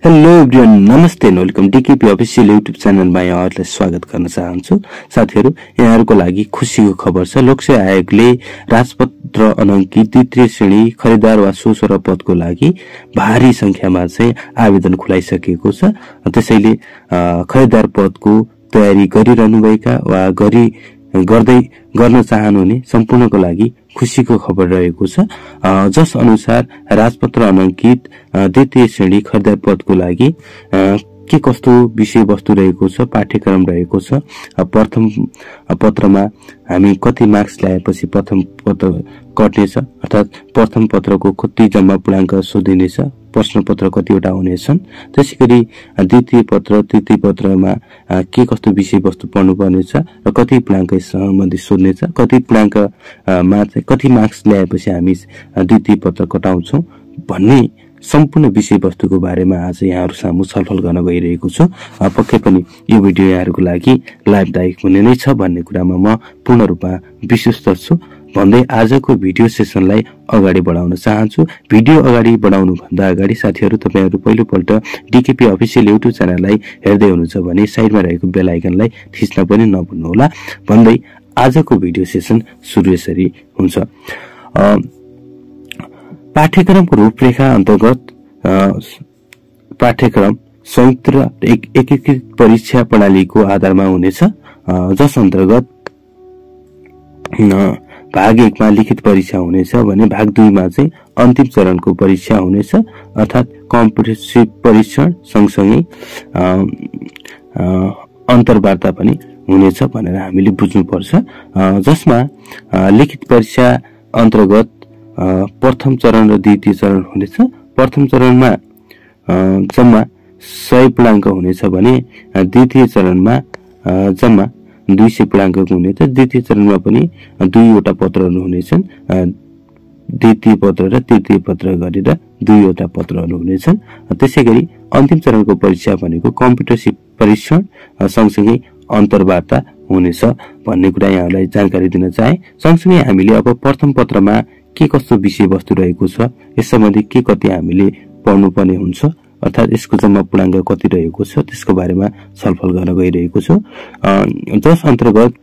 Hello everyone, नमस्ते and welcome. DKP official YouTube च्यानलमा यहाँहरूलाई स्वागत गर्न चाहन्छु। साथीहरू, यहाँहरूको लागि खुसीको खबर छ। लोकसेवा आयोगले राजपत्र अनाङ्कित द्वितीय श्रेणी खरिदार वा सोसर पदको लागि भारी संख्यामा चाहिँ आवेदन खुलाइसकेको छ। त्यसैले खरिदार पदको तयारी गरिरहनुभएका वा गर्न चाहनुहुने सम्पूर्णको लागि खुशीको खबर रहेको छ। जस अनुसार राजपत्र अनाङ्कित द्वितीय श्रेणी खरिदार पदको लागि के कस्तो विषय वस्तु रहेको छ, पाठ्यक्रम रहेको छ, प्रथम पत्रमा हामी कति मार्क्स ल्याएपछि प्रथम पत्र कट्नेछ, अर्थात् प्रथम पत्रको कति जम्मा पूर्णाङ्क सोधिनेछ, प्रश्न पत्र कतिवटा हुनेछन्, त्यसैगरी द्वितीय पत्र तृतीय पत्रमा के कस्तो विषय वस्तु पढ्नुपर्नेछ र कति पूर्णाङ्क सम्बन्धित सोध्नेछ, कति पूर्णाङ्कमा चाहिँ कति मार्क्स ल्याएपछि हामी द्वितीय पत्र कटाउँछौँ भन्ने सम्पूर्ण विषय वस्तुको बारेमा आज यहाँहरू सामु छलफल गर्न गइरहेको छु। पक्कै पनि यो भिडियो यहाँहरूको लागि लाभदायक हुने नै छ भन्ने कुरामा म पूर्ण रूपमा विश्वस्त छु भन्दै आजको भिडियो सेसनलाई अगाडि बढाउन चाहन्छु। भिडियो अगाडि बढाउनु भन्दा अगाडि साथीहरू, तपाईहरु पहिलोपल्ट डीकेपी अफिसियल युट्युब च्यानललाई हेर्दै हुनुहुन्छ भने साइडमा रहेको बेल आइकनलाई थिच्न पनि नभुल्नुहोला भन्दै आजको भिडियो सेसन सुरु यसरी हुन्छ। पाठ्यक्रमको रूपरेखा अन्तर्गत पाठ्यक्रम संयुक्त र एकीकृत परीक्षा प्रणालीको आधारमा हुनेछ, जस अन्तर्गत भाग 1 मा लिखित परीक्षा हुनेछ भने भाग 2 मा चाहिँ अन्तिम चरणको परीक्षा हुनेछ, अर्थात् कम्प्रिहेन्सिभ परीक्षण सँगसँगै अन्तर्वार्ता पनि हुनेछ भनेर हामीले बुझ्नुपर्छ। जसमा लिखित परीक्षा अन्तर्गत प्रथम चरण र द्वितीय चरण हुनेछ। प्रथम चरणमा जम्मा 100 पूर्णाङ्क हुनेछ भने द्वितीय चरणमा जम्मा 200 पूर्णाङ्कको हुनेछ। द्वितीय चरणमा पनि 2 वटा पत्रहरू हुनेछन्, द्वितीय पत्र र तृतीय पत्र गरेर 2 वटा पत्रहरू हुनेछन्। त्यसैगरी अन्तिम चरणको परीक्षा भनेको कम्प्युटरसिप परीक्षण सँगसँगै अन्तर्वार्ता हुनेछ भन्ने कुरा यहाँलाई जानकारी दिन चाहे। सँगसँगै हामीले अब प्रथम पत्रमा के कस्तो विषय वस्तु रहेको छ, यस सम्बन्धी के कति हामीले पढ्नुपर्ने हुन्छ, अर्थात् यसको जम्मा पूर्णाङ्क कति रहेको छ त्यसको बारेमा छलफल गर्न गइरहेको छु। जस अन्तर्गत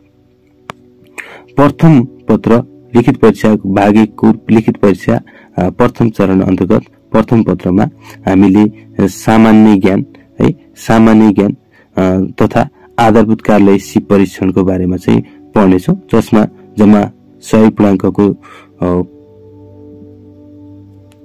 प्रथम पत्र लिखित परीक्षा भाग 1 को लिखित परीक्षा प्रथम चरण अन्तर्गत प्रथम पत्रमा हामीले सामान्य ज्ञान तथा आधारभूत कार्यालय सिप परीक्षणको बारेमा चाहिँ पढ्नेछौँ, जसमा जम्मा 100 पूर्णाङ्कको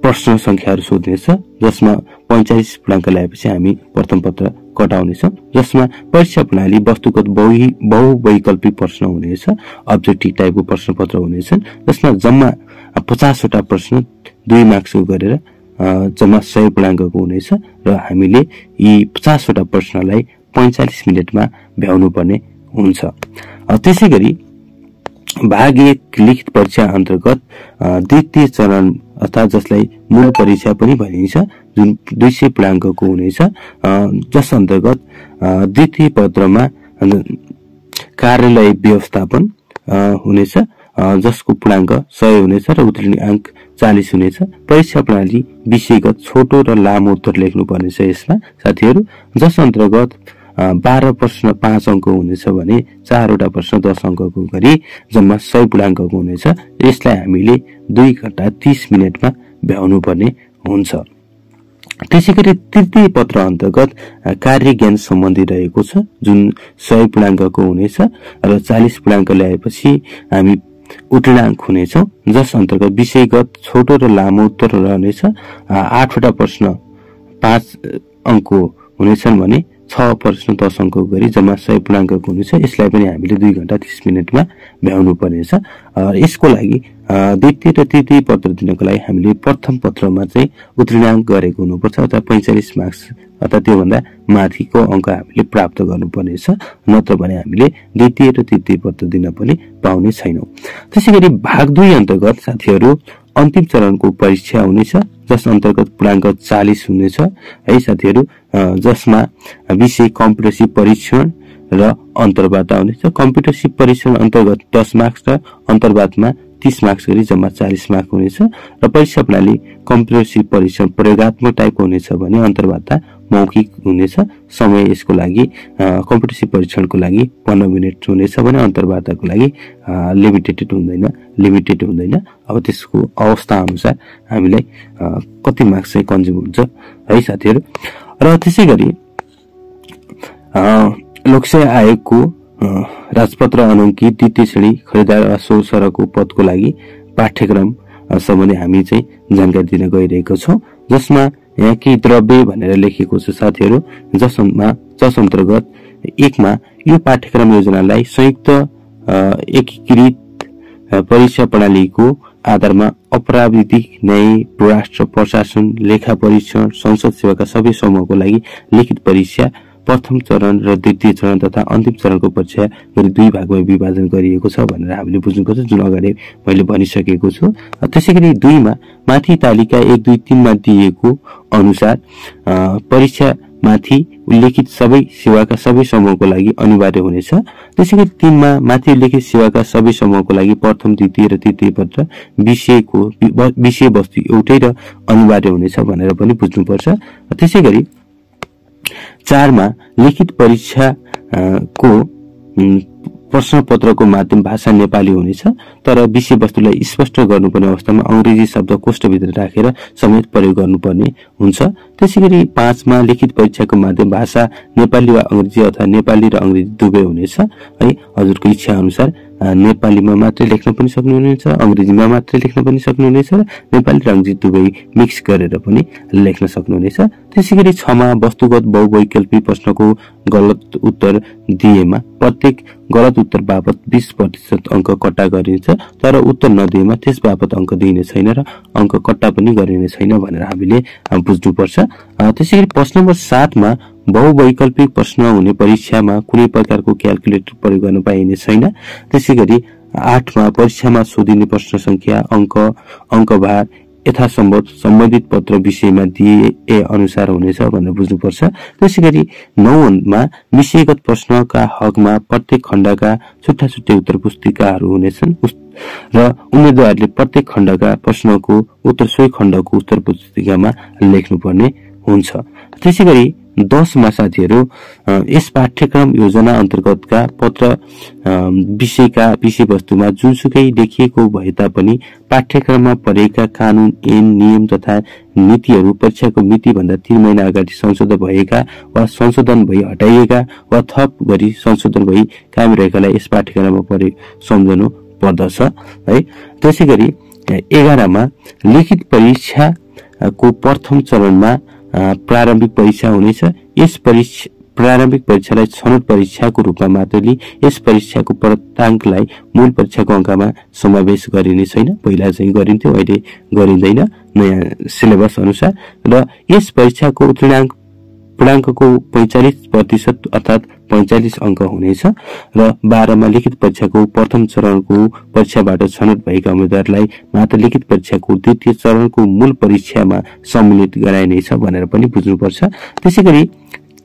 प्रश्न संख्याहरू सोध्नेछ, जसमा 45 पूर्णाङ्क ल्याएपछि हामी प्रथम पत्र कटाउनेछौँ। जसमा परीक्षा प्रणाली वस्तुगत बहुवैकल्पिक प्रश्न हुनेछ, अब्जेक्टिभ टाइपको प्रश्न पत्र हुनेछन्, जसमा जम्मा 50 वटा प्रश्न 2 मार्क्सको गरेर जम्मा 100 पूर्णाङ्कको हुनेछ र हामीले यी 50 वटा प्रश्नलाई 45 मिनेटमा भ्याउनु पर्ने हुन्छ। त्यसैगरी भाग 1 लिखित परीक्षा अन्तर्गत द्वितीय चरण अर्थात् जसलाई मूल परीक्षा पनि भनिन्छ, जुन 200 पूर्णाङ्कको हुनेछ, जस अन्तर्गत द्वितीय पत्रमा कार्यालय व्यवस्थापन हुनेछ, जसको पूर्णाङ्क 100 हुनेछ र उत्तीर्ण अंक 40 हुनेछ। परीक्षा प्रणाली विषयगत छोटो र लामो उत्तर लेख्नु पर्नेछ यसमा साथीहरू। जस अन्तर्गत 12 प्रश्न 5 अङ्कको हुनेछ भने 4 वटा प्रश्न 10 अङ्कको गरी जम्मा 100 पूर्णाङ्कको हुनेछ। यसलाई हामीले 2 घण्टा 30 मिनेटमा भ्याउनु पर्ने हुन्छ। त्यसैगरी तृतीय पत्र अन्तर्गत कार्य ज्ञान सम्बन्धी रहेको छ, जुन 100 पूर्णाङ्कको हुनेछ र 40 पूर्णाङ्क ल्याएपछि हामी उत्तीर्ण अंक हुनेछौँ। जस अन्तर्गत विषयगत छोटो र लामो उत्तर रहनेछ। 8 वटा प्रश्न 5 अङ्कको हुनेछन् भने 6 प्रश्न 10 अङ्कको गरी जम्मा 100 पूर्णाङ्कको हुनेछ। यसलाई पनि हामीले 2 घण्टा 30 मिनेटमा भ्याउनु पर्नेछ। यसको लागि द्वितीय र तृतीय पत्र दिनको लागि हामीले प्रथम पत्रमा चाहिँ उत्तीर्ण गरेको हुनुपर्छ, अर्थात् 45 मार्क्स अर्थात् त्योभन्दा माथिको अङ्क हामीले प्राप्त गर्नुपर्नेछ, नत्र भने हामीले द्वितीय र तृतीय पत्र दिन पनि पाउने छैनौँ। त्यसैगरी भाग 2 अन्तर्गत साथीहरू अन्तिम चरणको परीक्षा हुनेछ, जस अन्तर्गत पूर्णाङ्क 40 हुनेछ है साथीहरू, जसमा विषय कम्प्युटरसिप परीक्षण र अन्तर्वार्ता हुनेछ। कम्प्युटरसिप परीक्षण अन्तर्गत 10 मार्क्स र अन्तर्वार्तामा 30 मार्क्स गरी जम्मा 40 मार्क हुनेछ र परीक्षा प्रणाली कम्प्युटरसिप परीक्षण प्रयोगात्मक टाइपको हुनेछ भने अन्तर्वार्ता मौखिक हुनेछ। समय यसको लागि कम्पिटेटिभ परीक्षणको लागि 15 मिनेट हुनेछ भने अन्तर्वार्ताको लागि लिमिटेड हुँदैन। अब त्यसको अवस्था अनुसार हामीलाई कति मार्क्स चाहिँ कन्ज्युम हुन्छ है साथीहरु। र त्यसैगरी लोकसेवा आयोगको राजपत्र अनङ्कित द्वितीय श्रेणी खरिदार वा सरको पदको लागि पाठ्यक्रम सम्बन्धी हामी चाहिँ जानकारी दिन गइरहेको छौं, जसमा यहाँ केही द्रव्य भनेर लेखिएको छ साथीहरु, जस अन्तर्गत 1 मा यो पाठ्यक्रम योजनालाई संयुक्त एकीकृत परीक्षा प्रणालीको आधारमा अपराधिक न्याय, राष्ट्र प्रशासन, लेखा परीक्षण, संसद सेवाका सबै समूहको लागि लिखित परीक्षा प्रथम चरण र द्वितीय चरण तथा अन्तिम चरणको परीक्षा गरी 2 भागमा विभाजन गरिएको छ भनेर हामीले बुझ्नुपर्छ, जुन अगाडि मैले भनिसकेको छु। त्यसैगरी 2 मा माथि तालिका 1, 2, 3 मा दिएको अनुसार परीक्षा माथि उल्लेखित सबै सेवाका सबै समूहको लागि अनिवार्य हुनेछ। त्यसैगरी 3 मा माथि उल्लेखित सेवाका सबै समूहको लागि प्रथम, द्वितीय र तृतीय पत्र विषय वस्तु एउटै र अनिवार्य हुनेछ भनेर पनि बुझ्नुपर्छ। त्यसैगरी 4 मा लिखित परीक्षा को प्रश्न पत्रको माध्यम भाषा नेपाली हुनेछ, तर विषय वस्तुलाई स्पष्ट गर्नुपर्ने अवस्थामा अंग्रेजी शब्द कोष्ठभित्र राखेर समेत प्रयोग गर्नुपर्ने हुन्छ। त्यसैगरी 5 मा लिखित परीक्षाको माध्यम भाषा नेपाली वा अंग्रेजी अथवा नेपाली र अंग्रेजी दुवै हुनेछ है। हजुरको इच्छा अनुसार नेपालीमा मात्रै लेख्न पनि सक्नुहुनेछ, अंग्रेजीमा मात्रै लेख्न पनि सक्नुहुनेछ र नेपाली र अंग्रेजी दुवै मिक्स गरेर पनि लेख्न सक्नुहुनेछ। त्यसैगरी 6 मा वस्तुगत बहुवैकल्पिक प्रश्नको गलत उत्तर दिएमा प्रत्येक गलत उत्तर बापत 20% अंक कट्टा गरिन्छ, तर उत्तर नदिएमा त्यस बापत अंक दिइने छैन र अंक कट्टा पनि गरिने छैन भनेर हामीले बुझ्नुपर्छ। त्यसैगरी प्रश्न नम्बर 7 मा बहुवैकल्पिक प्रश्न हुने परीक्षामा कुनै प्रकारको क्याल्कुलेटर प्रयोग गर्न पाइने छैन। त्यसैगरी 8 मा परीक्षामा सोधिने प्रश्न संख्या, अंकभार यथासम्भव सम्बन्धित पत्र विषयमा दिए अनुसार हुनेछ भनेर बुझ्नुपर्छ। त्यसैगरी 9 मा विषयगत प्रश्नका हकमा प्रत्येक खण्डका छुट्टा-छुट्टै उत्तर पुस्तिकाहरू हुनेछन् र उम्मेदवारले प्रत्येक खण्डका प्रश्नको उत्तर सोही खण्डको उत्तर पुस्तिकामा लेख्नुपर्ने हुन्छ। त्यसैगरी 10 मा साथीहरु यस पाठ्यक्रम योजना अन्तर्गतका पत्र विषयका विषयवस्तुमा जुनसुकै लेखिएको भए तापनि पाठ्यक्रममा परेका कानून, ऐन, नियम तथा नीतिहरू परीक्षाको मिति भन्दा 3 महिना अगाडि संशोधन भएका वा संशोधन भई हटाइएका वा थप गरी संशोधन भई कायम रहेकालाई यस पाठ्यक्रममा परे सम्झनु पर्दछ है। त्यसैगरी 11 मा लिखित परीक्षाको प्रथम चरणमा प्रारम्भिक परीक्षा हुनेछ। यस प्रारम्भिक परीक्षालाई छनौट परीक्षाको रूपमा मात्र लिई यस परीक्षाको परीक्षाङ्कलाई मूल परीक्षाको अंकमा समावेश गरिने छैन। पहिला चाहिँ गरिन्थ्यो, अहिले गरिँदैन नयाँ सिलेबस अनुसार। र यस परीक्षाको पूर्णाङ्कको 45% अर्थात 45 अंक हुनेछ र 12 मा लिखित परीक्षाको प्रथम चरणको परीक्षाबाट छनौट भएका उम्मेदवारलाई मात्र लिखित परीक्षाको द्वितीय चरणको मूल परीक्षामा सम्मिलित गराइनेछ भनेर पनि बुझ्नुपर्छ। त्यसैगरी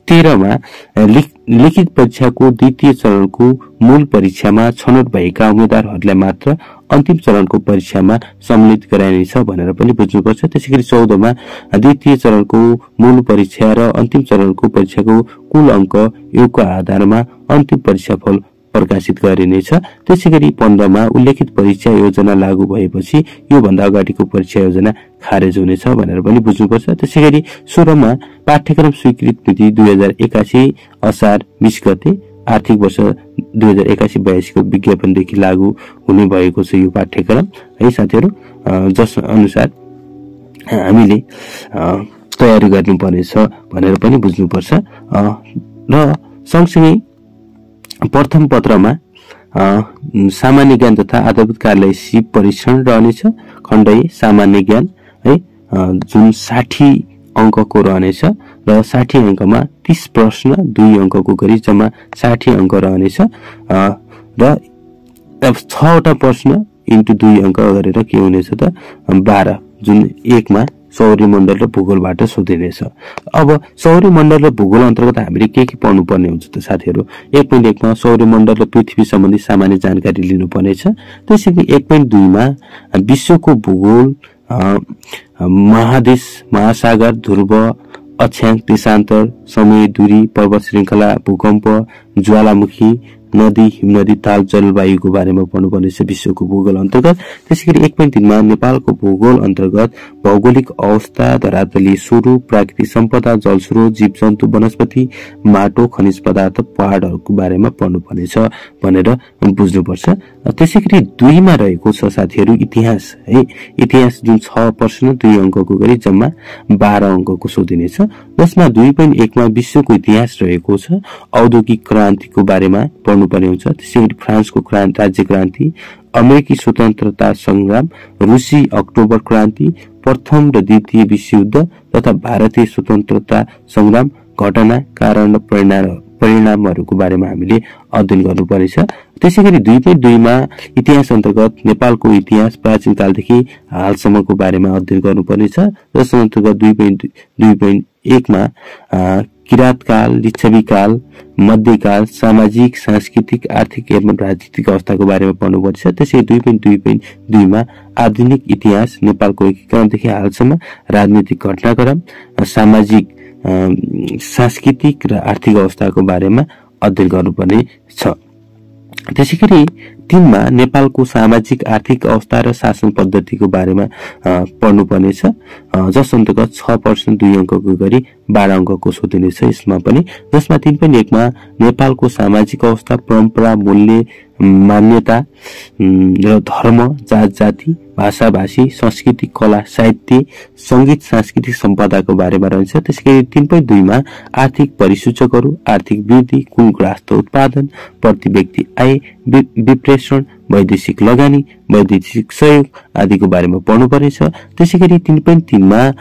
13 मा लिखित परीक्षाको द्वितीय चरणको मूल परीक्षामा छनौट भएका उम्मेदवारहरूलाई मात्र अन्तिम चरणको परीक्षामा सम्मिलित गराइनेछ भनेर पनि बुझ्नुपर्छ। त्यसैगरी 14 मा द्वितीय चरणको मूल परीक्षा र अन्तिम चरणको परीक्षाको कुल अंक योगको आधारमा अन्तिम परीक्षाफल प्रकाशित गरिनेछ। त्यसैगरी 15 मा उल्लेखित परीक्षा योजना लागू भएपछि यो भन्दा अगाडिको परीक्षा योजना खारेज हुनेछ भनेर पनि बुझ्नुपर्छ। त्यसैगरी 16 मा पाठ्यक्रम स्वीकृत मिति 2081 असार 20 गते आर्थिक वर्ष 2081-82 को विज्ञापनदेखि लागू हुने भएको छ यो पाठ्यक्रम है साथीहरु, जस अनुसार हामीले तयारी गर्नुपर्नेछ भनेर पनि बुझ्नुपर्छ। र सँगसँगै प्रथम पत्रमा सामान्य ज्ञान तथा आधारभूत कार्यालय सिप परीक्षण रहनेछ। खण्ड ए सामान्य ज्ञान है, जुन 60 अंकको रहनेछ र 60 अंकमा 30 प्रश्न 2 अंकको गरी जम्मा 60 अंक रहनेछ र 6 वटा प्रश्न इन्टु 2 अंक गरेर के हुनेछ त 12, जुन 1 मा सौर्यमण्डल र भूगोलबाट सोधिनेछ। अब सौर्यमण्डल र भूगोल अन्तर्गत हामीले के पढ्नु पर्ने हुन्छ त साथीहरु? 1.1 मा सौर्यमण्डल र पृथ्वी सम्बन्धी सामान्य जानकारी लिनु पर्नेछ। त्यसैगरी 1.2 मा विश्वको भूगोल, महादेश, महासागर, ध्रुव अक्षांश, देशान्तर, समय, दूरी, पर्वत श्रृङ्खला, भूकम्प, ज्वालामुखी, नदी, हिमनदी, ताल, जलवायुको बारेमा पढ्नुपर्नेछ विश्वको भूगोल अन्तर्गत। त्यसैगरी 1.3 मा नेपालको भूगोल अन्तर्गत भौगोलिक अवस्था, धरातलीय स्वरूप, प्राकृतिक सम्पदा, जलस्रोत, जीवजन्तु, वनस्पति, माटो, खनिज पदार्थ, पहाडहरूको बारेमा पढ्नुपर्नेछ भनेर बुझ्नुपर्छ। त्यसैगरी 2 मा रहेको छ साथीहरू इतिहास है। इतिहास जुन 6 प्रश्न 2 अंकको गरी जम्मा 12 अंकको सोधिनेछ, जसमा 2.1 मा विश्वको इतिहास रहेको छ। औद्योगिक क्रान्तिको बारेमा पढ्नुपर्ने हुन्छ। त्यसैगरी फ्रान्सको राज्य क्रान्ति, अमेरिकी स्वतन्त्रता संग्राम, रुसी अक्टोबर क्रान्ति, प्रथम र द्वितीय विश्वयुद्ध तथा भारतीय स्वतन्त्रता संग्राम, घटना, कारण र परिणामहरूको बारेमा हामीले अध्ययन गर्नुपर्नेछ। त्यसैगरी 2.2 मा इतिहास अन्तर्गत नेपालको इतिहास प्राचीन कालदेखि हालसम्मको बारेमा अध्ययन गर्नुपर्नेछ। जस अन्तर्गत 2.1 मा किराँत काल, लिच्छवी काल, मध्यकाल, सामाजिक, सांस्कृतिक, आर्थिक एवं राजनीतिक अवस्थाको बारेमा पढ्नुपर्छ। त्यसै 2.2 मा आधुनिक इतिहास नेपालको एकीकरणदेखि हालसम्म राजनीतिक घटनाक्रम, सामाजिक, सांस्कृतिक र आर्थिक अवस्थाको बारेमा अध्ययन गर्नुपर्ने छ। त्यसैगरी 3 मा नेपालको सामाजिक आर्थिक अवस्था र शासन पद्धतिको बारेमा पढ्नुपर्नेछ, जस अन्तर्गत 6 प्रश्न 2 अंकको गरी 12 अंकको सोधिनेछ यसमा पनि। जसमा 3.1 मा नेपालको सामाजिक अवस्था, परम्परा, मूल्य, मान्यता र धर्म, जात जाति, भाषा भाषी, संस्कृति, कला, साहित्य, संगीत, सांस्कृतिक सम्पदाको बारेमा रहन्छ। त्यसैगरी 3.2 मा आर्थिक परिसूचकहरू, आर्थिक वृद्धि, कुल ग्राहस्थ उत्पादन, प्रति व्यक्ति आय, विप्रेषण, वैदेशिक लगानी, वैदेशिक सहयोग आदिको बारेमा पढ्नुपर्नेछ। त्यसैगरी 3.3 मा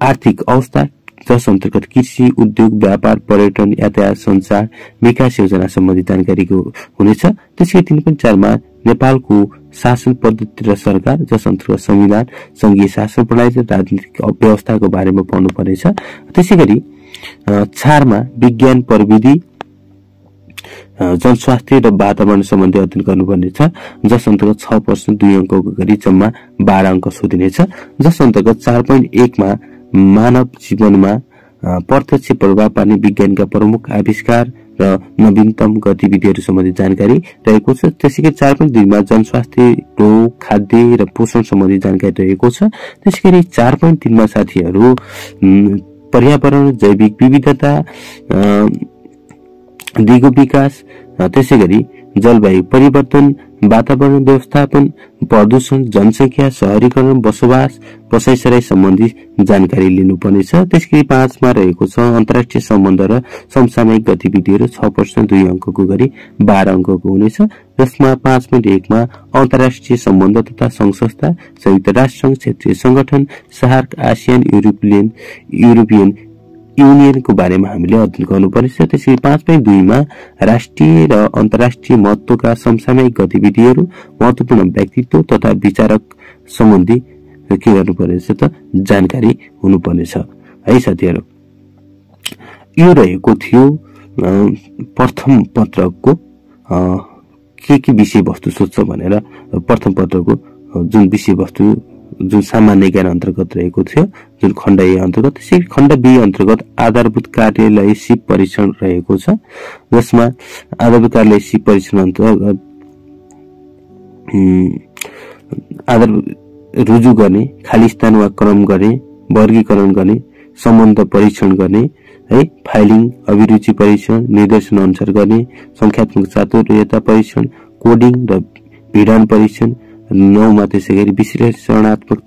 आर्थिक अवस्था, जस अन्तर्गत कृषि, उद्योग, व्यापार, पर्यटन, यातायात, संचार, विकास योजना सम्बन्धी जानकारीको हुनेछ। त्यसै 3.4 मा नेपालको शासन पद्धति र सरकार, जस अन्तर्गत संविधान, संघीय शासन प्रणाली र राजनीतिक व्यवस्थाको बारेमा पढ्नुपर्नेछ। त्यसैगरी 4 मा विज्ञान, प्रविधि, जनस्वास्थ्य र वातावरण सम्बन्धी अध्ययन गर्नुपर्ने छ, जस अन्तर्गत 6 प्रश्न 2 अंकको गरी जम्मा 12 अंक सोधिनेछ। जस अन्तर्गत 4.1 मा मानव जीवनमा प्रत्यक्ष प्रभाव पार्ने विज्ञानका प्रमुख आविष्कार र नवीनतम गतिविधिहरू सम्बन्धी जानकारी रहेको छ। त्यसैगरी 4.2 मा जनस्वास्थ्य, रोग, खाद्य र पोषण सम्बन्धी जानकारी रहेको छ। त्यसैगरी 4.3 मा साथीहरू पर्यावरण, जैविक विविधता, दिगो विकास, त्यसैगरी जलवायु परिवर्तन, वातावरण व्यवस्थापन, प्रदूषण, जनसंख्या, शहरीकरण, बसोबास, बसाइसराई सम्बन्धी जानकारी लिनुपर्नेछ। त्यसैगरी 5 मा रहेको छ अन्तर्राष्ट्रिय सम्बन्ध र समसामयिक गतिविधिहरू, 6 प्रश्न 2 अंकको गरी 12 अंकको हुनेछ। जसमा 5.1 मा अन्तर्राष्ट्रिय सम्बन्ध तथा संघ संस्था, संयुक्त राष्ट्र संघ, क्षेत्रीय संगठन, सार्क, आसियान, युरोपियन युनियनको बारेमा हामीले अध्ययन गर्नुपर्नेछ। त्यसैगरी 5.2 मा राष्ट्रिय र अन्तर्राष्ट्रिय महत्त्वका समसामयिक गतिविधिहरू, महत्त्वपूर्ण व्यक्तित्व तथा विचारक सम्बन्धी के गर्नुपर्नेछ त जानकारी हुनुपर्नेछ है साथीहरू। यो रहेको थियो प्रथम पत्रको के विषयवस्तु सोध्छ भनेर। प्रथम पत्रको जुन विषयवस्तु जुन सामान्य ज्ञान अन्तर्गत रहेको थियो, जुन खण्ड ए अन्तर्गत। त्यसै खण्ड बी अन्तर्गत आधारभूत कार्यालय सिप परीक्षण रहेको छ, जसमा आधारभूत कार्यालय सिप परीक्षण अन्तर्गत रुजु गर्ने, खाली स्थान वा क्रम गर्ने, वर्गीकरण गर्ने, सम्बन्ध परीक्षण गर्ने है, फाइलिङ, अभिरुचि परीक्षण, निर्देशन अनुसार गर्ने, संख्यात्मक चातुर्यता परीक्षण, कोडिङ र भिडान परीक्षण। 9 मा त्यसैगरी विश्लेषणात्मक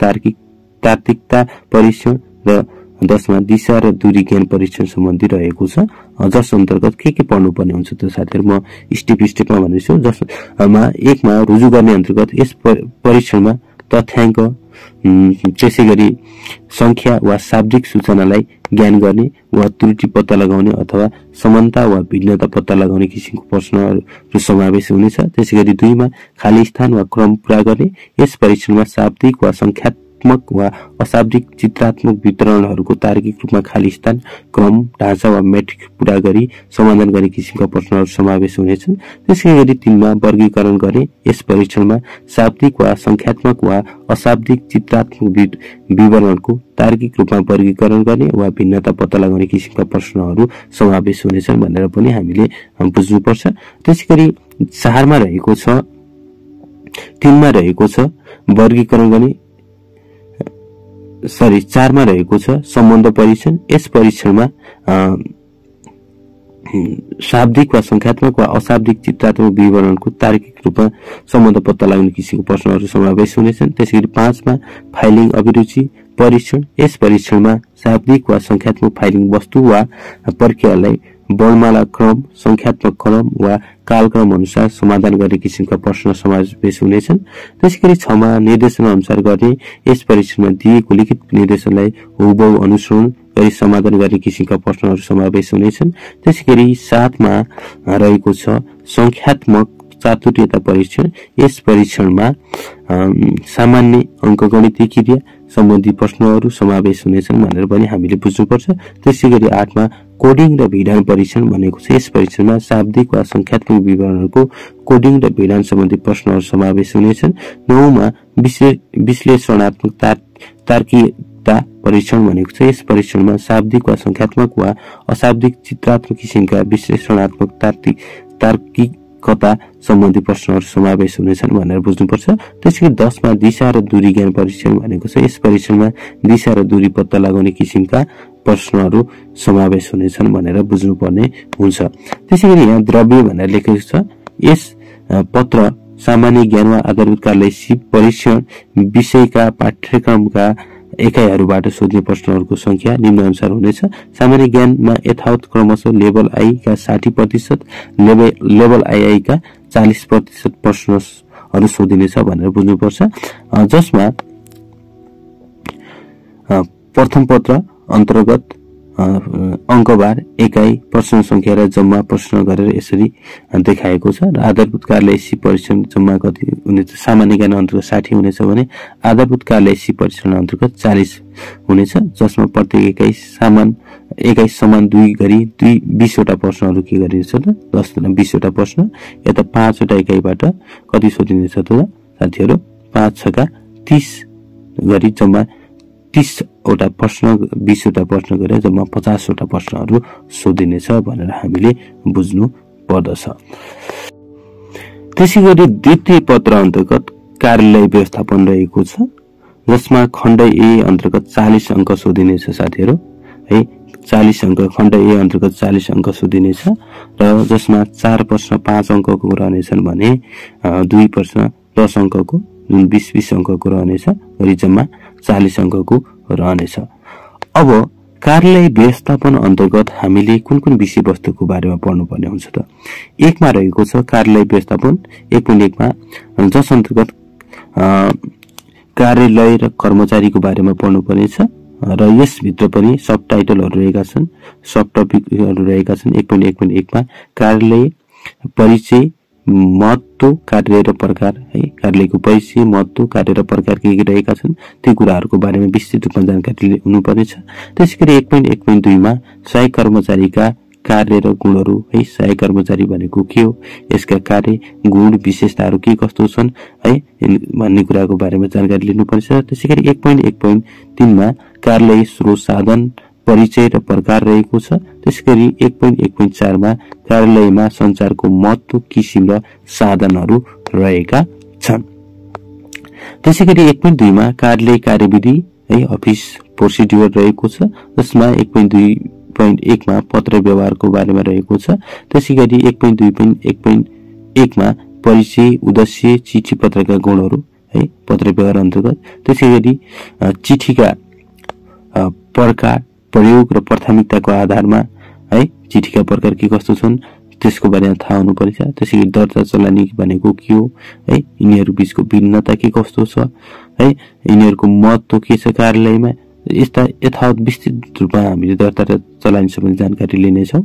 तार्किकता परीक्षण र 10 मा दिशा र दूरी ज्ञान परीक्षण सम्बन्धी रहेको छ। जस अन्तर्गत के पढ्नुपर्ने हुन्छ त साथीहरु म स्टेप स्टेपमा भन्दैछु। जसमा 1 मा रुजु गर्ने अन्तर्गत यस परीक्षणमा तथ्याङ्क, त्यसैगरी संख्या वा शाब्दिक सूचनालाई ज्ञान गर्ने वा त्रुटि पत्ता लगाउने अथवा समानता वा भिन्नता पत्ता लगाउने किसिमको प्रश्नहरू समावेश हुनेछ। त्यसैगरी 2 मा खाली स्थान वा क्रम पूरा गर्ने। यस परीक्षणमा शाब्दिक वा संख्यात्मक वा अशाब्दिक चित्रात्मक वितरणहरूको तार्किक रूपमा खाली स्थान, क्रम, ढाँचा वा मैट्रिक्स पूरा गरी समाधान गर्ने किसिमका प्रश्नहरू समावेश हुनेछन्। त्यसैगरी 3 मा वर्गीकरण गर्ने। यस परीक्षणमा शाब्दिक वा संख्यात्मक वा अशाब्दिक चित्रात्मक विवरणको तार्किक रूपमा वर्गीकरण गर्ने वा भिन्नता पत्ता लगाउने किसिमका प्रश्नहरू समावेश हुनेछन् भनेर पनि हामीले बुझ्नुपर्छ। त्यसैगरी 4 मा रहेको छ 3 मा रहेको छ वर्गीकरण गर्ने 4 मा रहेको छ सम्बन्ध परीक्षण। यस परीक्षणमा शाब्दिक वा संख्यात्मक वा अशाब्दिक चित्रात्मक विवरणको तार्किक रूपमा सम्बन्ध पत्ता लगाउने किसिमको प्रश्नहरू समावेश हुनेछन्। त्यसैगरी 5 मा फाइलिङ अभिरुचि परीक्षण। यस परीक्षणमा शाब्दिक वा संख्यात्मक फाइलिङ वस्तु वा प्रक्रियालाई वर्णमाला क्रम, संख्यात्मक क्रम वा कालक्रम अनुसार समाधान गर्ने किसिमका प्रश्न समावेश हुनेछन्। त्यसैगरी 6 मा निर्देशन अनुसार गर्ने। यस परीक्षणमा दिएको लिखित निर्देशनलाई हुबहु अनुसरण गरी समाधान गर्ने किसिमका प्रश्नहरू समावेश हुनेछन्। त्यसैगरी 7 मा रहेको छ संख्यात्मक चातुर्यता परीक्षण। यस परीक्षणमा सामान्य अंकगणितीय क्रिया सम्बन्धी प्रश्नहरू समावेश हुनेछन् भनेर पनि हामीले बुझ्नुपर्छ। त्यसैगरी 8 मा कोडिङ र भिडान परीक्षण भनेको छ। यस परीक्षणमा शाब्दिक वा संख्यात्मक विवरणहरूको कोडिङ र भिडान सम्बन्धी प्रश्नहरू समावेश हुनेछन्। 9 मा विश्लेषणात्मक तार्किकता परीक्षण भनेको छ। यस परीक्षणमा शाब्दिक वा संख्यात्मक वा अशाब्दिक चित्रात्मक किसिमका विश्लेषणात्मक तार्किकता सम्बन्धी प्रश्नहरू समावेश हुनेछन् भनेर बुझ्नुपर्छ। त्यसैगरी 10 मा दिशा र दूरी ज्ञान परीक्षण भनेको छ। यस परीक्षणमा दिशा र दूरी पत्ता लगाउने किसिमका प्रश्नहरू समावेश हुनेछन् भनेर बुझ्नुपर्ने हुन्छ। त्यसैगरी यहाँ द्रव्य भनेर लेखेको छ। यस पत्र सामान्य ज्ञान वा आधारभूत कार्यलाई सिप परीक्षण विषयका पाठ्यक्रमका एकाइहरूबाट सोध्ने प्रश्नहरूको संख्या निम्न अनुसार हुनेछ। सामान्य ज्ञानमा यथावत क्रमशः लेभल आई का 60%, लेभल आई का 40% प्रश्नहरू सोधिनेछ भनेर बुझ्नुपर्छ। जसमा प्रथम पत्र अन्तर्गत अंकबार एकाइ प्रश्न संख्या र जम्मा प्रश्न गरेर यसरी देखाएको छ। र आधारभूत कार्यलाई सी परीक्षण जम्मा कति हुनेछ? सामान्य ज्ञान अन्तर्गत 60 हुनेछ भने आधारभूत कार्यलाई सी परीक्षण अन्तर्गत 40 हुनेछ। जसमा प्रत्येक एकाइ समान 2 गरी 20 वटा प्रश्नहरू के गरिनेछ त 10 जना 20 वटा प्रश्न। यता 5 वटा एकाइबाट कति सोधिनेछ त साथीहरु? 5 छका 30 गरी जम्मा 30 वटा प्रश्न 20 वटा प्रश्न गरेर जम्मा 50 वटा प्रश्नहरू सोधिनेछ भनेर हामीले बुझ्नु पर्दछ। त्यसैगरी द्वितीय पत्र अन्तर्गत कार्यालय व्यवस्थापन रहेको छ। जसमा खण्ड ए अन्तर्गत 40 अंक सोधिनेछ साथीहरु है। 40 अंक खण्ड ए अन्तर्गत 40 अंक सोधिनेछ र जसमा 4 प्रश्न 5 अंकको रहनेछन् भने 2 प्रश्न 10 अंकको जुन 20 अंकको रहनेछ गरी जम्मा 40 अंकको रहनेछ। अब कार्यालय व्यवस्थापन अन्तर्गत हामीले कुन कुन विषयवस्तुको बारेमा पढ्नुपर्ने हुन्छ त? 1 मा रहेको छ कार्यालय व्यवस्थापन 1.1 मा जस अन्तर्गत कार्यालय र कर्मचारीको बारेमा पढ्नुपर्ने छ र यस भित्र पनि सब टाइटलहरु रहेका छन्, सब टपिकहरु रहेका छन्। 1.1.1 मा कार्यालय परिचय महत्व कार्य र प्रकार है। कार्यालयको परिचय महत्व कार्य र प्रकार के रहेका छन् ती कुराहरुको बारेमा विस्तृत रूपमा जानकारी हुनुपर्ने छ। त्यसैगरी 1.1.2 मा सहायक कर्मचारीका कार्य र गुणहरु है। सहायक कर्मचारी भनेको के हो, यसका कार्य गुण विशेषताहरु के कस्तो छन् है भन्ने कुराको बारेमा जानकारी लिनुपर्छ। त्यसैगरी 1.1.3 मा कार्यालय स्रोत साधन परिचय र प्रकार रहेको छ। त्यसैगरी 1.1.4 मा कार्यालयमा सञ्चारको महत्व किसिम र साधनहरु रहेका छन्। त्यसैगरी 1.2 मा कार्यालय कार्यविधि है अफिस प्रोसिड्युर रहेको छ। जसमा 1.2.1 मा पत्र व्यवहारको बारेमा रहेको छ। त्यसैगरी 1.2.1 मा परिचय उद्देश्य चिठी पत्रका गुणहरु है पत्र व्यवहार अन्तर्गत। त्यसैगरी चिठीका प्रकार प्रयोग र प्राथमिकताको आधारमा है चिठीका प्रकार के कस्तो छन् त्यसको बारेमा थाहा हुनुपर्छ। त्यसैगरी दर्ता चलानी भनेको के हो है, यिनीहरु बीचको भिन्नता के कस्तो छ है, यिनीहरुको महत्व के छ कार्यालयमा यस्ता यथावत विस्तृत रूपमा हामीले दर्ता र चलानी सम्बन्धी जानकारी लिनेछौँ।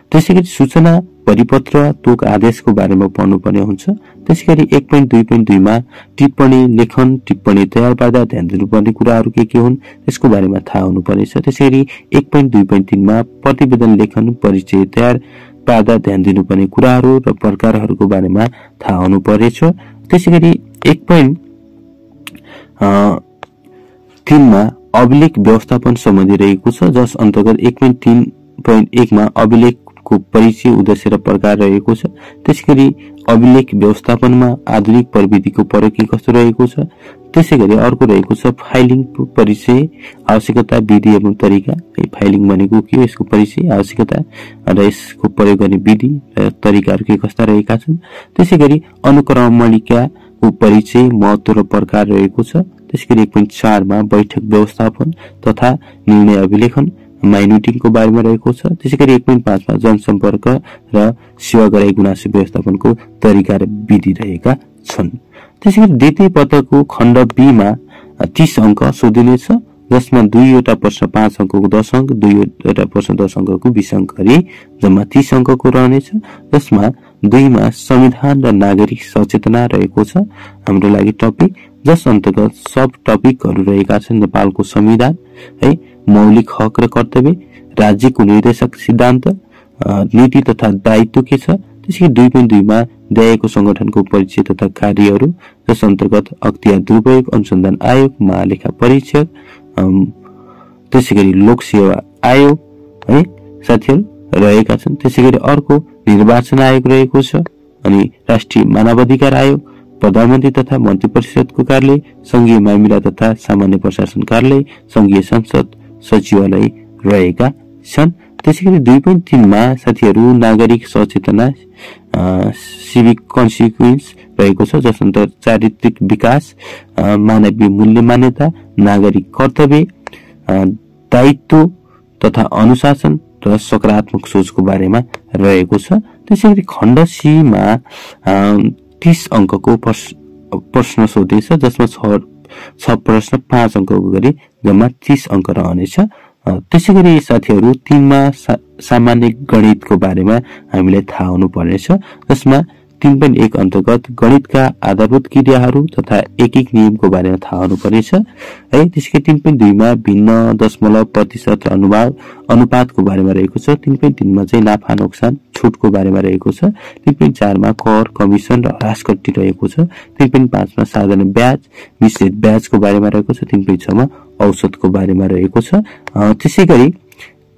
त्यसैगरी सूचना परिपत्र तोक आदेशको बारेमा पढ्नुपर्ने हुन्छ। त्यसैगरी 1.2.2 मा टिप्पणी लेखन टिप्पणी तयार पार्दा ध्यान दिनुपर्ने कुराहरू के हुन् त्यसको बारेमा थाहा हुनुपर्नेछ। त्यसैगरी 1.2.3 मा प्रतिवेदन लेखन परिचय तयार पार्दा ध्यान दिनुपर्ने कुराहरू र प्रकारहरूको बारेमा थाहा हुनुपर्नेछ। त्यसैगरी 1.3 मा अभिलेख व्यवस्थापन सम्बन्धी रहेको छ, जस अन्तर्गत 1.3.1 मा अभिलेखको परिचय उद्देश्य र प्रकार रहेको छ। त्यसैगरी अभिलेख व्यवस्थापनमा आधुनिक प्रविधिको प्रयोग के कस्तो रहेको छ। त्यसैगरी अर्को रहेको छ फाइलिङ परिचय आवश्यकता विधि एवं तरिका। फाइलिङ भनेको के हो, यसको परिचय आवश्यकता र यसको प्रयोग गर्ने विधि र तरिकाहरू के कस्ता रहेका छन्। त्यसैगरी अनुक्रमणिकाको परिचय महत्त्व र प्रकार रहेको छ। त्यसैगरी 1.4 मा बैठक व्यवस्थापन तथा निर्णय अभिलेखन माइनिटिङको बारेमा रहेको छ। त्यसैगरी 1.5 मा जनसम्पर्क र सेवा गराई गुनासो व्यवस्थापनको तरिका र विधि रहेका छन्। त्यसैगरी द्वितीय पत्रको खण्ड बी मा 30 अंक सोधिनेछ, जसमा 2वटा प्रश्न 5 अंकको 10 अंक, 2वटा प्रश्न 10 अंकको 20 अंक गरी जम्मा 30 अंकको रहनेछ। जसमा 2 मा संविधान र नागरिक सचेतना रहेको छ हाम्रो लागि टपिक, जस अन्तर्गत सब टपिकहरू रहेका छन्। नेपालको संविधान है, मौलिक हक र कर्तव्य, राज्यको निर्देशक सिद्धान्त, नीति तथा दायित्व के छ। त्यसैगरी 2.2 मा दैएको संगठनको परिचय तथा कार्यहरू, जस अन्तर्गत अख्तियार दुरुपयोग अनुसन्धान आयोग, महालेखा परीक्षक, त्यसैगरी लोक सेवा आयोग है साथीहरू रहेका छन्। त्यसैगरी अर्को निर्वाचन आयोग रहेको छ, अनि राष्ट्रिय मानवाधिकार आयोग, प्रधानमन्त्री तथा मन्त्री परिषदको कार्यालय, संघीय मामिला तथा सामान्य प्रशासन कार्यालय, संघीय संसद सचिवालय रहेका छन्। त्यसैगरी 2.3 मा साथीहरू नागरिक सचेतना सिभिक कन्सिक्वेन्स रहेको छ, जस अन्तर्गत चारित्रिक विकास, मानवीय मूल्य मान्यता, नागरिक कर्तव्य, दायित्व तथा अनुशासन र सकारात्मक सोचको बारेमा रहेको छ। त्यसैगरी खण्ड सी मा 30 अंकको प्रश्न सोधिन्छ, जसमा 6 प्रश्न 5 अंकको गरी जम्मा 30 अंक रहनेछ। त्यसैगरी साथीहरू 3 मा सामान्य गणितको बारेमा हामीले थाहा हुनु पर्नेछ, जसमा 3.1 अन्तर्गत गणितका आधारभूत क्रियाहरू तथा एकीक नियमको बारेमा थाहा हुनुपर्नेछ है। त्यसैगरी 3.2 मा भिन्न दशमलव प्रतिशत र अनुपातको बारेमा रहेको छ। 3.3 मा चाहिँ नाफा नोक्सान छुटको बारेमा रहेको छ। 3.4 मा कर कमिसन र ह्रासकट्टी रहेको छ। 3.5 मा साधारण ब्याज मिश्रित ब्याजको बारेमा रहेको छ। 3.6 मा औसतको बारेमा रहेको छ। त्यसैगरी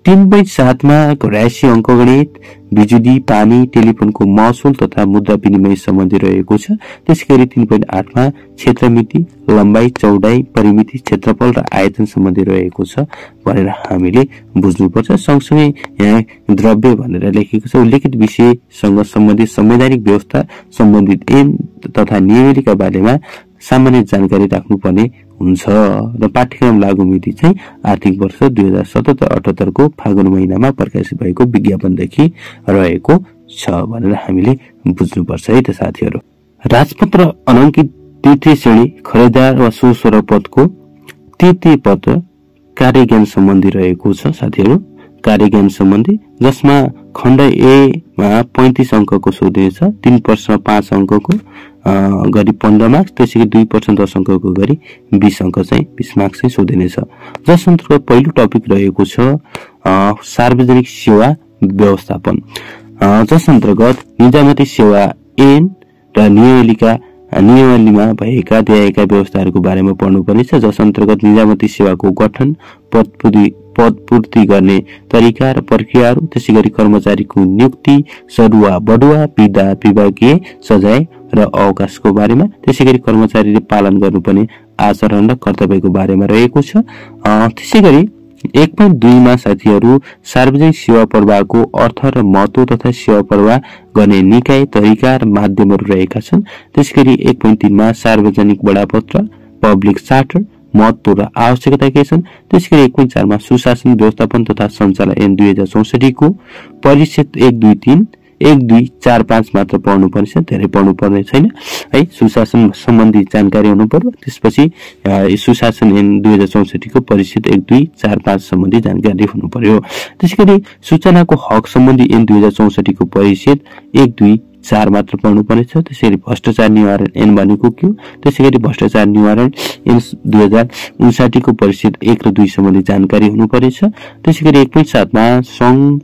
3.7 मा घोरासी अंकगणित, बिजुली पानी टेलिफोनको महसुल तथा मुद्रा विनिमय सम्बन्धी रहेको छ। त्यसैगरी 3.8 मा क्षेत्रमिति, लम्बाई चौडाई, परिमिति, क्षेत्रफल र आयतन सम्बन्धी रहेको छ भनेर हामीले बुझ्नुपर्छ। सँगसँगै यहाँ द्रव्य भनेर लेखेको छ। उल्लेखित विषयसँग सम्बन्धित संवैधानिक व्यवस्था सम्बन्धित ऐन तथा नियमावलीका बारेमा सामान्य जानकारी राख्नुपर्ने हुन्छ र पाठ्यक्रम लागू मिति चाहिँ आर्थिक वर्ष 2077-78 को फागुन महिनामा प्रकाशित भएको विज्ञापनदेखि रहेको छ भनेर हामीले बुझ्नुपर्छ है त साथीहरू। राजपत्र अनंकित तृतीय श्रेणी खरिदार वा सोस्वर पदको तृतीय पत्र कार्यज्ञान सम्बन्धी रहेको छ साथीहरू। कार्यज्ञान सम्बन्धी, जसमा खण्ड ए मा 35 अंकको सोधिनेछ, 3 प्रश्न 5 अंकको गरी 15 मार्क्स, त्यसैगरी 2 प्रश्न 10 अंकको गरी 20 अंक चाहिँ 20 मार्क्स चाहिँ सोधिनेछ। जस अन्तर्गत पहिलो टपिक रहेको छ सार्वजनिक सेवा व्यवस्थापन, जस अन्तर्गत निजामती सेवा ऐन र नियमावलीमा भएका दिएका व्यवस्थाहरूको बारेमा पढ्नुपर्नेछ। जस अन्तर्गत निजामती सेवाको गठन, पदपूर्ति गर्ने तरिका र प्रक्रियाहरू, त्यसैगरी कर्मचारीको नियुक्ति, सरुवा बढुवा, विधा, विभागीय सजाय र अवकाशको बारेमा, त्यसैगरी कर्मचारीले पालन गर्नुपर्ने आचरण र कर्तव्यको बारेमा रहेको छ। त्यसैगरी 1.2 मा साथीहरू सार्वजनिक सेवा प्रवाहको अर्थ र महत्व तथा सेवा प्रवाह गर्ने निकाय, तरिका र माध्यमहरू रहेका छन्। त्यसैगरी 1.3 मा सार्वजनिक बडापत्र, पब्लिक चार्टर, महत्व र आवश्यकता के छन्। त्यसैगरी 1.4 मा सुशासन व्यवस्थापन तथा सञ्चालन ऐन 2064 को परिच्छेद 1, 2, 3 1, 2, 4, 5 मात्र पढ्नु पर्छ, धेरै पढ्नु पर्ने छैन है। सुशासन सम्बन्धी जानकारी हुनु पर्यो। त्यसपछि सुशासन ऐन 2064 को परिच्छेद 1, 2, 4, 5 सम्बन्धी जानकारी हुनु पर्यो। त्यसैगरी सूचनाको हक सम्बन्धी ऐन 2064 को परिच्छेद 1, 2, 4 मात्र पढ्नु पर्नेछ। त्यसैगरी भ्रष्टाचार निवारण ऐन भनेको के हो, त्यसैगरी भ्रष्टाचार निवारण ऐन 2059 को परिच्छेद 1 र 2 सम्बन्धी जानकारी हुनु पर्नेछ। त्यसैगरी 1.7 मा संघ,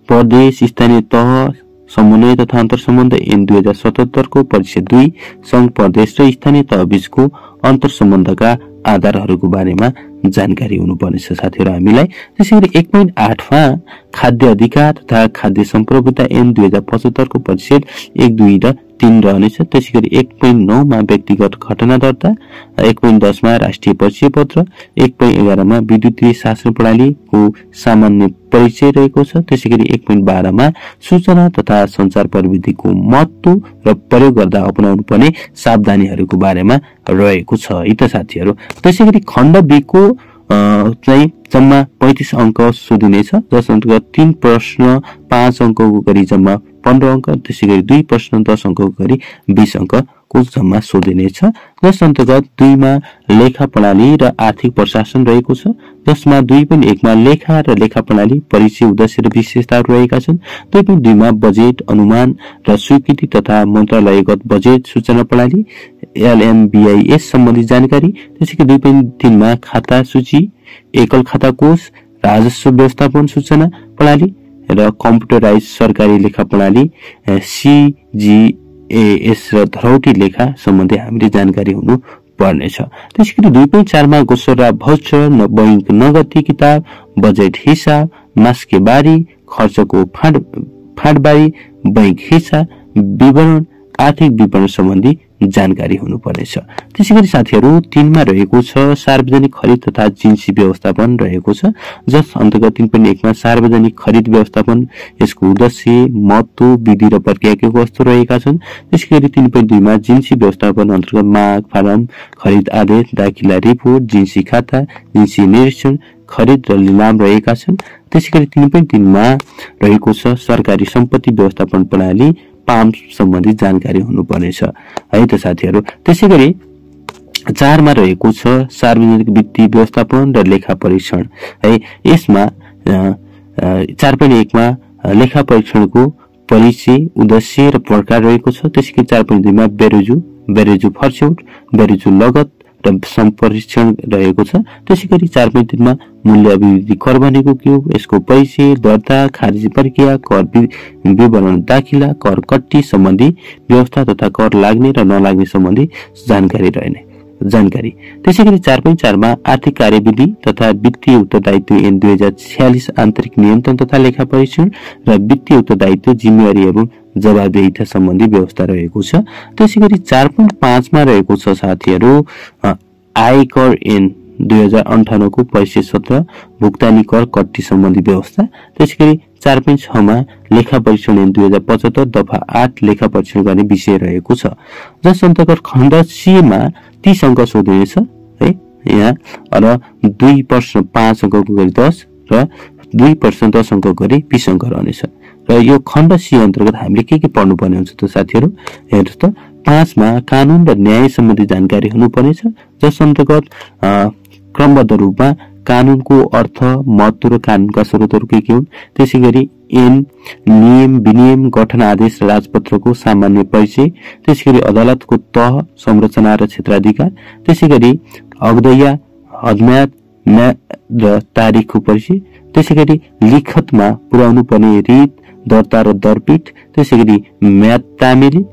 प्रदेश, स्थानीय तह समन्वय तथा अन्तर सम्बन्ध ऐन 2077 को परिच्छेद 2 संघ, प्रदेश र स्थानीय तह बीचको अन्तर सम्बन्धका आधारहरूको बारेमा जानकारी हुनुपर्नेछ साथीहरु हामीलाई। त्यसैगरी 1.8 मा खाद्य अधिकार तथा खाद्य सम्प्रभुता ऐन 2075 को परिच्छेद 1, 2 र 3 रहनेछ। त्यसैगरी 1.9 मा व्यक्तिगत घटना दर्ता, 1.10 मा राष्ट्रिय परिचय पत्र, 1.11 मा विद्युतीय शासन प्रणालीको सामान्य परिचय रहेको छ। त्यसैगरी 1.12 मा सूचना तथा संचार प्रविधिको महत्व र प्रयोग गर्दा अपनाउनु पर्ने सावधानीहरूको बारेमा रहेको छ है त साथीहरु। त्यसैगरी खण्ड B को चाहिँ जम्मा 35 अंक सोधिनेछ, जस अन्तर्गत 3 प्रश्न 5 अंकको गरी जम्मा 15 अंक, त्यसैगरी 2 प्रश्न 10 अंकको गरी 20 अंक को जम्मा सोधिनेछ। जस अन्तर्गत 2 मा लेखा प्रणाली र आर्थिक प्रशासन रहेको छ, जसमा 2.1 मा लेखा र लेखा प्रणाली परिचय, उद्देश्य र विशेषताहरू रहेका छन्। 2.2 मा बजेट अनुमान र स्वीकृति तथा मन्त्रालयगत बजेट सूचना प्रणाली LMBIS सम्बन्धी जानकारी। त्यसैगरी 2.3 मा खाता सूची, एकल खाता कोष, राजस्व व्यवस्थापन सूचना प्रणाली र कम्प्युटराइज सरकारी लेखा प्रणाली CGAS र धरौटी लेखा सम्बन्धी हामीले जानकारी हुनु पर्नेछ। त्यसैगरी 2.4 मा गोसरा भाउचर, बैंक नगदी किताब, बजेट हिसाब, मास्केबारी, खर्चको फाँडबारी, बैंक हिसाब विवरण, आर्थिक विवरण सम्बन्धी जानकारी हुनु पर्नेछ। त्यसैगरी साथीहरु 3 मा रहेको छ सार्वजनिक खरिद तथा जिन्सी व्यवस्थापन रहेको छ, जस अन्तर्गत 3.1 मा सार्वजनिक खरिद व्यवस्थापन, यसको उद्देश्य, महत्व, विधि र प्रक्रिया के कस्तो रहेका छन्। त्यसैगरी 3.2 मा जिन्सी व्यवस्थापन अन्तर्गत माग, फारम, खरिद आदेश, दाखिला रिपोर्ट, जिन्सी खाता, जिन्सी निरीक्षण, खरिद र लिलाम रहेका छन्। त्यसैगरी 3.3 मा रहेको छ सरकारी सम्पत्ति व्यवस्थापन प्रणाली पाम सम्बन्धी जानकारी हुनुपर्नेछ है त साथीहरु। त्यसैगरी 4 मा रहेको छ सार्वजनिक वित्तीय व्यवस्थापन र लेखा परीक्षण है। यसमा 4.1 मा लेखा परीक्षणको परिचय, उद्देश्य र प्रकार रहेको छ। त्यसैगरी 4.2 मा बेरेजु फर्स्यौट, बेरेजु लगत र सम्परीक्षण रहेको छ। त्यसैगरी 4.3 मा मूल्य अभिवृद्धि कर भनेको के हो, यसको परिचय, दर्ता, खारिज प्रक्रिया, कर विवरण दाखिला, कर कट्टी सम्बन्धी व्यवस्था तथा कर लाग्ने र नलाग्ने सम्बन्धी जानकारी। त्यसैगरी 4.4 मा आर्थिक कार्यविधि तथा वित्तीय उत्तरदायित्व ऐन 2046 आन्तरिक नियन्त्रण तथा लेखा परीक्षण र वित्तीय उत्तरदायित्व, जिम्मेवारी एवं जवाबदेहिता सम्बन्धी व्यवस्था रहेको छ। त्यसैगरी 4.5 मा रहेको छ साथीहरु आयकर ऐन 2058 को परिच्छेद 17 भुक्तानी कर कट्टी सम्बन्धी व्यवस्था। त्यसैगरी 4.6 मा लेखा परीक्षण ऐन 2075 दफा 8 लेखा परीक्षण गर्ने विषय रहेको छ, जस अन्तर्गत खण्ड C मा 30 अंक सोधिनेछ है यहाँ र 2 प्रश्न 5 अंकको गरी 10 र 2 प्रश्न 10 अंकको गरी 20 अंक रहनेछ। र यो खण्ड C अन्तर्गत हामीले के पढ्नु पर्ने हुन्छ त साथीहरु, हेर्नुस् त 5 मा कानून र न्याय सम्बन्धी जानकारी हुनुपर्नेछ, जस अन्तर्गत क्रमबद्ध रूपमा कानूनको अर्थ, महत्व र कानूनका स्रोतहरू के हुन्। त्यसैगरी ऐन, नियम, विनियम, गठन आदेश र राजपत्रको सामान्य परिचय। त्यसैगरी अदालतको तह, संरचना र क्षेत्राधिकार। त्यसैगरी अवधेय, अदम्याद, म्याद र तारिखको परिचय। त्यसैगरी लिखतमा पुर्याउनु पर्ने रीत, दर्ता र दरपीठ। त्यसैगरी म्याद तामेली।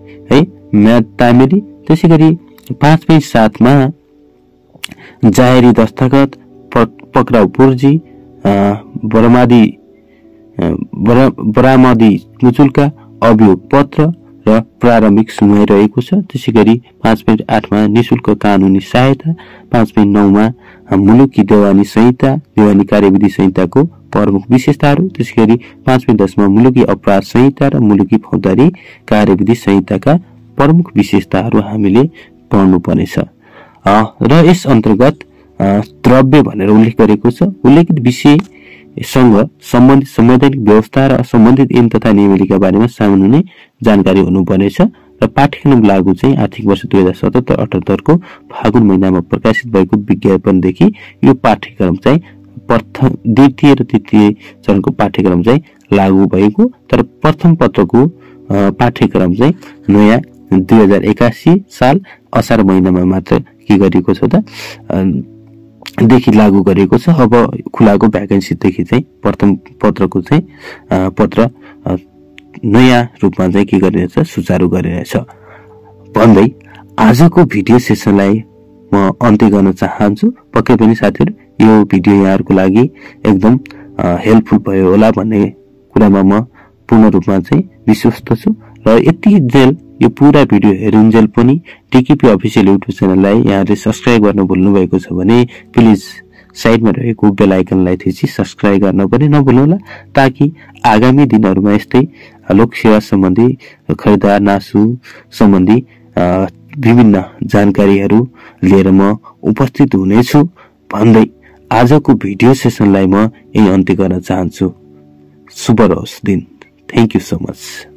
त्यसैगरी 5.7 मा जाहेरी दस्तखत, पक्राउ पूर्जी, बरामदी मुचुल्का, अभियोग पत्र र प्रारम्भिक सुनवाई रहेको छ। त्यसैगरी 5.8 मा निशुल्क कानूनी सहायता। 5.9 मा मुलुकी देवानी संहिता, देवानी कार्यविधि संहिताको प्रमुख विशेषताहरू। त्यसैगरी 5.10 मा मुलुकी अपराध संहिता र मुलुकी फौजदारी कार्यविधि संहिताका प्रमुख विशेषताहरू हामीले पढ्नु पर्नेछ। र यस अन्तर्गत द्रव्य भनेर उल्लेख गरेको छ। उल्लेखित विषय सँग सम्बन्धित संवैधानिक व्यवस्था र सम्बन्धित ऐन तथा नियमावलीका बारेमा सामान्य जानकारी हुनुपर्नेछ र पाठ्यक्रम लागू चाहिँ आर्थिक वर्ष 2077-78 को फागुन महिनामा प्रकाशित भएको विज्ञापनदेखि यो पाठ्यक्रम चाहिँ द्वितीय र तृतीय चरणको पाठ्यक्रम चाहिँ लागू भएको, तर प्रथम पत्रको पाठ्यक्रम चाहिँ नयाँ 2081 साल असार महिनामा मात्र के गरिएको छ त देखि लागू गरेको छ। अब खुलाको भ्याकेन्सीदेखि चाहिँ प्रथम पत्रको चाहिँ पत्र नयाँ रूपमा चाहिँ के गरिरहेछ, सुचारू गरिरहेछ भन्दै आजको भिडियो सेसनलाई म अन्त्य गर्न चाहन्छु। पक्कै पनि साथीहरु यो भिडियो यहाँहरुको लागि एकदम हेल्पफुल भयो होला भन्ने कुरामा म पूर्ण रूपमा चाहिँ विश्वस्त छु र यति जेल यो पूरा भिडियो हेरुन्जेल पनि टिकेपी अफिसियल युट्युब च्यानललाई यहाँले सब्स्क्राइब गर्न भुल्नु भएको छ भने प्लिज साइडमा रहेको बेल आइकनलाई थिची सब्स्क्राइब गर्न पनि नभुल्नुहोला, ताकि आगामी दिनहरुमा यस्तै लोक सेवा सम्बन्धी खरिदार नासु सम्बन्धी विभिन्न जानकारीहरु लिएर म उपस्थित हुनेछु भन्दै आजको भिडियो सेसनलाई म यही अन्त्य गर्न चाहन्छु। शुभ रहोस् दिन। Thank you so much.